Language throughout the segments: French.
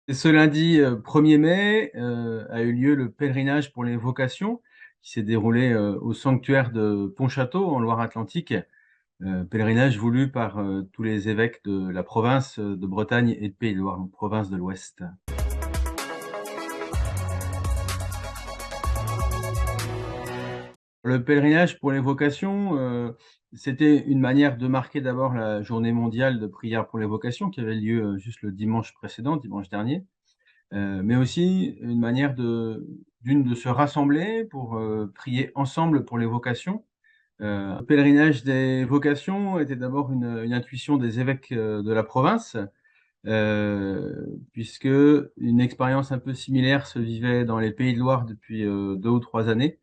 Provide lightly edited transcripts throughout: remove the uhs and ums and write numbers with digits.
Et ce lundi, 1er mai, a eu lieu le pèlerinage pour les vocations qui s'est déroulé, au sanctuaire de Pontchâteau en Loire-Atlantique. Pèlerinage voulu par, tous les évêques de la province, de Bretagne et de Pays de Loire, donc province de l'Ouest. Le pèlerinage pour les vocations, c'était une manière de marquer d'abord la journée mondiale de prière pour les vocations qui avait lieu, juste le dimanche précédent, dimanche dernier. Mais aussi une manière de se rassembler pour, prier ensemble pour les vocations. Le pèlerinage des vocations était d'abord une intuition des évêques, de la province, puisque une expérience un peu similaire se vivait dans les Pays de Loire depuis, 2 ou 3 années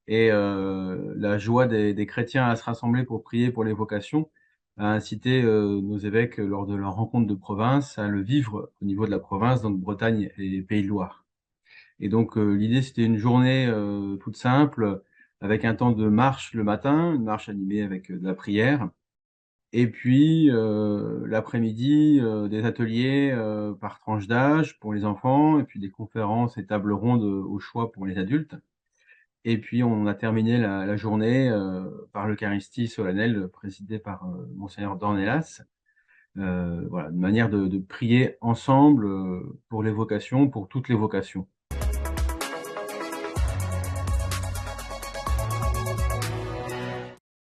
et la joie des chrétiens à se rassembler pour prier pour les vocations a incité, nos évêques, lors de leur rencontre de province, à le vivre au niveau de la province, donc Bretagne et Pays de Loire. Et donc, l'idée, c'était une journée, toute simple, avec un temps de marche le matin, une marche animée avec, de la prière et puis, l'après-midi, des ateliers, par tranche d'âge pour les enfants et puis des conférences et tables rondes, au choix pour les adultes. Et puis on a terminé la journée, par l'eucharistie solennelle présidée par, monseigneur Dornelas. Voilà, une manière de prier ensemble, pour les vocations, pour toutes les vocations.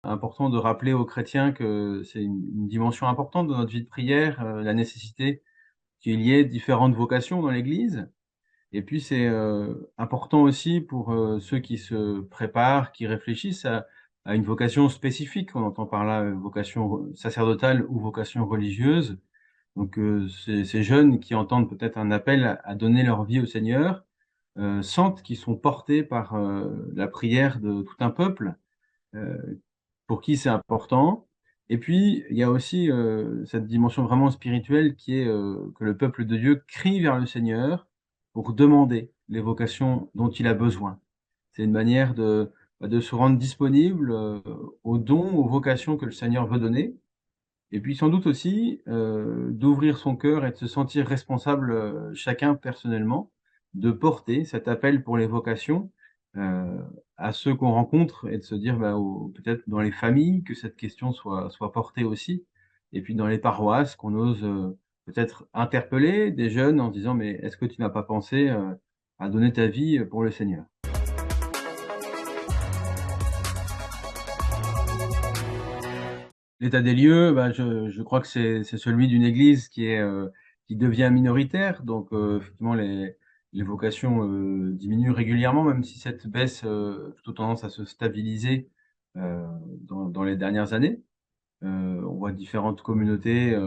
Important de rappeler aux chrétiens que c'est une dimension importante de notre vie de prière, la nécessité qu'il y ait différentes vocations dans l'Église. Et puis c'est, important aussi pour, ceux qui se préparent, qui réfléchissent à une vocation spécifique. On entend par là, vocation sacerdotale ou vocation religieuse. Donc, ces jeunes qui entendent peut-être un appel à donner leur vie au Seigneur, sentent qu'ils sont portés par, la prière de tout un peuple, pour qui c'est important. Et puis, il y a aussi, cette dimension vraiment spirituelle qui est, que le peuple de Dieu crie vers le Seigneur pour demander les vocations dont il a besoin. C'est une manière de se rendre disponible, aux dons, aux vocations que le Seigneur veut donner et puis sans doute aussi, d'ouvrir son cœur et de se sentir responsable, chacun personnellement, de porter cet appel pour les vocations, heu, à ceux qu'on rencontre et de se dire, bah, au peut-être dans les familles que cette question soit portée aussi et puis dans les paroisses qu'on ose, peut-être interpeller des jeunes en se disant: «Mais est-ce que tu n'as pas pensé, à donner ta vie, pour le Seigneur?» L'état des lieux, bah, je crois que c'est celui d'une église qui devient minoritaire, donc effectivement les vocations, diminuent régulièrement, même si cette baisse, plutôt tendance à se stabiliser, heu, dans les dernières années. On voit différentes communautés,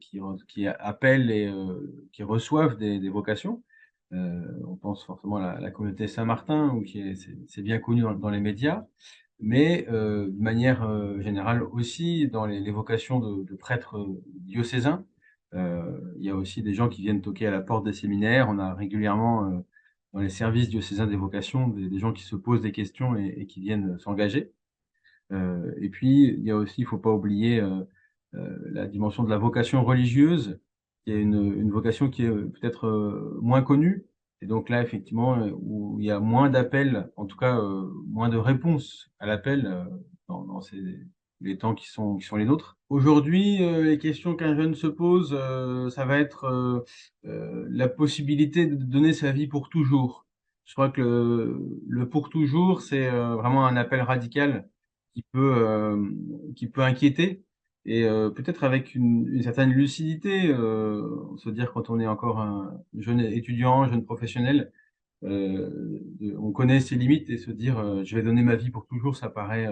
qui appellent et qui reçoivent des vocations. On pense forcément à la communauté Saint-Martin ou qui est c'est bien connu dans les médias. Mais, de manière, générale aussi dans les vocations de prêtres, diocésains, il y a aussi des gens qui viennent toquer à la porte des séminaires. On a régulièrement, dans les services diocésains des vocations, des gens qui se posent des questions et qui viennent, s'engager. Et puis il y a aussi, il faut pas oublier, la dimension de la vocation religieuse, qui est une vocation qui est, peut-être, moins connue et donc là, effectivement, où il y a moins d'appels, en tout cas, moins de réponses à l'appel, dans ces les temps qui sont les nôtres. Aujourd'hui, les questions qu'un jeune se pose, ça va être, la possibilité de donner sa vie pour toujours. Je crois que le pour toujours, c'est, vraiment un appel radical qui peut, qui peut inquiéter et peut-être avec une certaine lucidité, se dire quand on est encore un jeune étudiant, jeune professionnel, on connaît ses limites et se dire, «Je vais donner ma vie pour toujours», ça paraît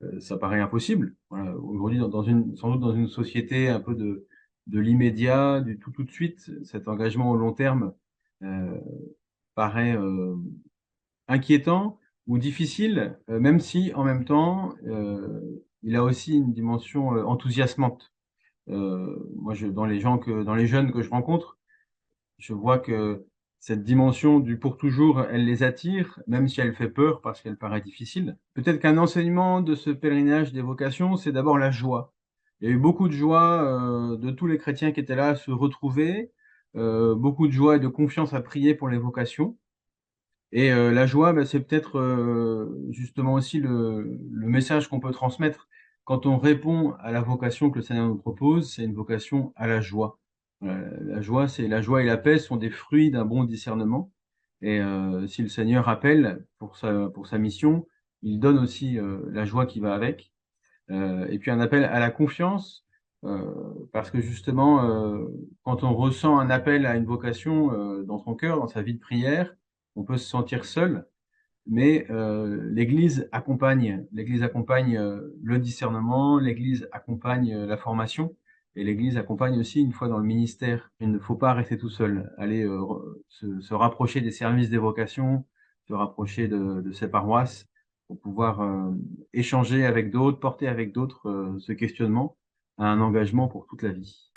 impossible. Voilà, aujourd'hui dans une sans doute dans une société un peu de l'immédiat, du tout de suite, cet engagement au long terme, heu, paraît, inquiétant ou difficile, même si en même temps, il a aussi une dimension, enthousiasmante. Moi je dans les jeunes que je rencontre, je vois que cette dimension du pour toujours, elle les attire, même si elle fait peur parce qu'elle paraît difficile. Peut-être qu'un enseignement de ce pèlerinage des vocations, c'est d'abord la joie. Il y a eu beaucoup de joie, de tous les chrétiens qui étaient là à se retrouver, beaucoup de joie et de confiance à prier pour les vocations. Et la joie, bah, c'est peut-être justement aussi le message qu'on peut transmettre quand on répond à la vocation que le Seigneur nous propose, c'est une vocation à la joie. La joie et la paix sont des fruits d'un bon discernement. Et si le Seigneur appelle pour sa mission, il donne aussi la joie qui va avec. Et puis un appel à la confiance, euh, parce que justement, quand on ressent un appel à une vocation dans son cœur, dans sa vie de prière, on peut se sentir seul, mais l'Église accompagne le discernement, l'Église accompagne la formation, et l'Église accompagne aussi une fois dans le ministère. Il ne faut pas rester tout seul, aller se rapprocher des services des vocations, se rapprocher de ses paroisses pour pouvoir échanger avec d'autres, porter avec d'autres ce questionnement à un engagement pour toute la vie.